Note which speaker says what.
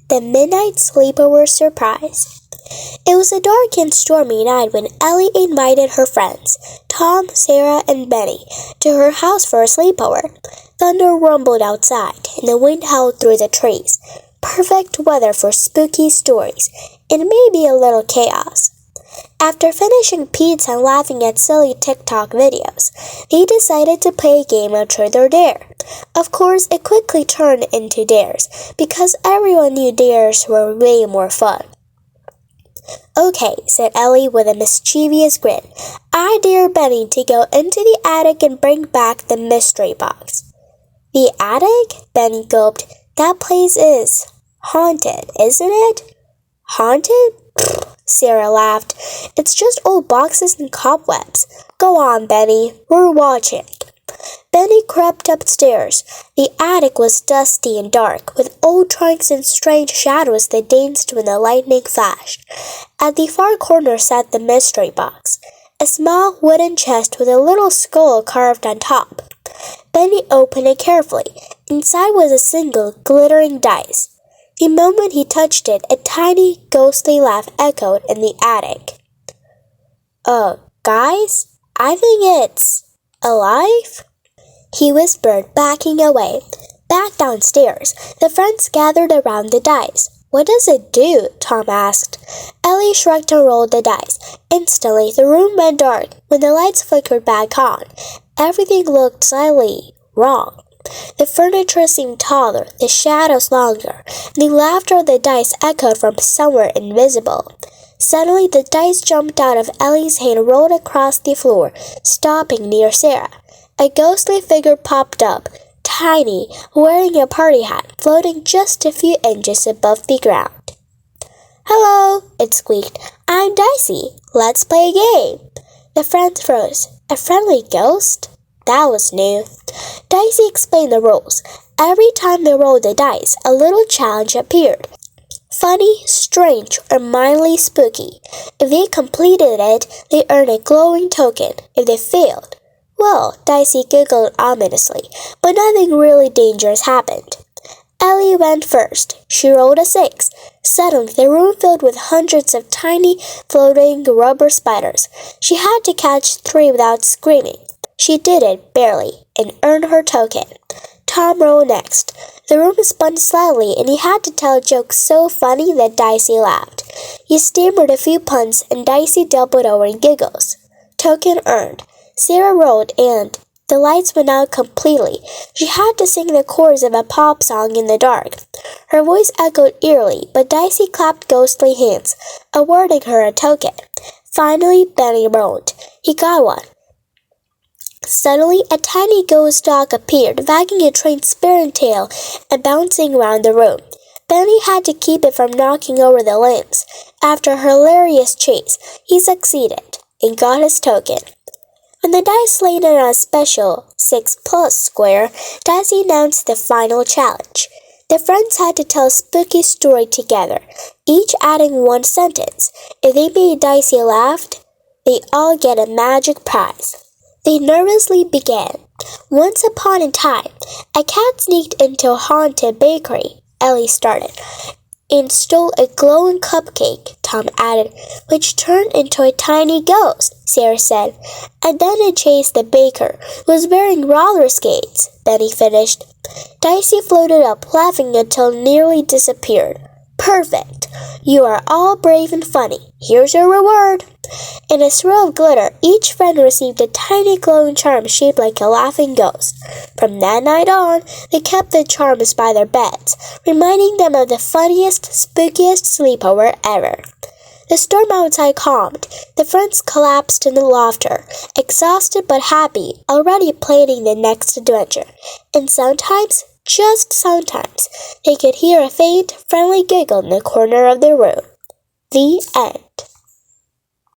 Speaker 1: The Midnight Sleepover Surprise. It was a dark and stormy night when Ellie invited her friends, Tom, Sarah, and Benny, to her house for a sleepover. Thunder rumbled outside, and the wind howled through the trees. Perfect weather for spooky stories, and maybe a little chaos. After finishing pizza and laughing at silly TikTok videos, they decided to play a game of Truth or Dare. Of course, it quickly turned into dares, because everyone knew dares were way more fun. "Okay," said Ellie with a mischievous grin. "I dare Benny to go into the attic and bring back the mystery box." "The attic?" Benny gulped. "That place is haunted, isn't it?" "Haunted?" Sarah laughed. "It's just old boxes and cobwebs. Go on, Benny. We're watching." Benny crept upstairs. The attic was dusty and dark, with old trunks and strange shadows that danced when the lightning flashed. At the far corner sat the mystery box, a small wooden chest with a little skull carved on top. Benny opened it carefully. Inside was a single glittering dice. The moment he touched it, a tiny, ghostly laugh echoed in the attic. Guys, I think it's alive?" he whispered, backing away. Back downstairs, the friends gathered around the dice. "What does it do?" Tom asked. Ellie shrugged and rolled the dice. Instantly, the room went dark. When the lights flickered back on, everything looked slightly wrong. The furniture seemed taller, the shadows longer, and the laughter of the dice echoed from somewhere invisible. Suddenly, the dice jumped out of Ellie's hand and rolled across the floor, stopping near Sarah. A ghostly figure popped up, tiny, wearing a party hat, floating just a few inches above the ground. "Hello," it squeaked. "I'm Dicey. Let's play a game." The friends froze. A friendly ghost? That was new. Dicey explained the rules. Every time they rolled the dice, a little challenge appeared. Funny, strange, or mildly spooky. If they completed it, they earned a glowing token. If they failed, well, Dicey giggled ominously, but nothing really dangerous happened. Ellie went first. She rolled a 6. Suddenly, the room filled with hundreds of tiny, floating rubber spiders. She had to catch 3 without screaming. She did it, barely, and earned her token. Tom rolled next. The room spun slightly, and he had to tell a joke so funny that Dicey laughed. He stammered a few puns, and Dicey doubled over in giggles. Token earned. Sarah rolled, and the lights went out completely. She had to sing the chorus of a pop song in the dark. Her voice echoed eerily, but Dicey clapped ghostly hands, awarding her a token. Finally, Benny rolled. He got one. Suddenly, a tiny ghost dog appeared, wagging a transparent tail and bouncing around the room. Benny had to keep it from knocking over the lamps. After a hilarious chase, he succeeded and got his token. When the dice landed on a special 6+ square, Dicey announced the final challenge. The friends had to tell a spooky story together, each adding one sentence. If they made Dicey laugh, they all get a magic prize. They nervously began. "Once upon a time, a cat sneaked into a haunted bakery," Ellie started, "and stole a glowing cupcake," Tom added, "which turned into a tiny ghost," Sarah said. "And then it chased the baker, who was wearing roller skates," Benny finished. Dicey floated up, laughing until it nearly disappeared. "Perfect! You are all brave and funny. Here's your reward." In a swirl of glitter, each friend received a tiny glowing charm shaped like a laughing ghost. From that night on, they kept the charms by their beds, reminding them of the funniest, spookiest sleepover ever. The storm outside calmed. The friends collapsed in laughter, exhausted but happy, already planning the next adventure. And sometimes, just sometimes, they could hear a faint, friendly giggle in the corner of the room. The end.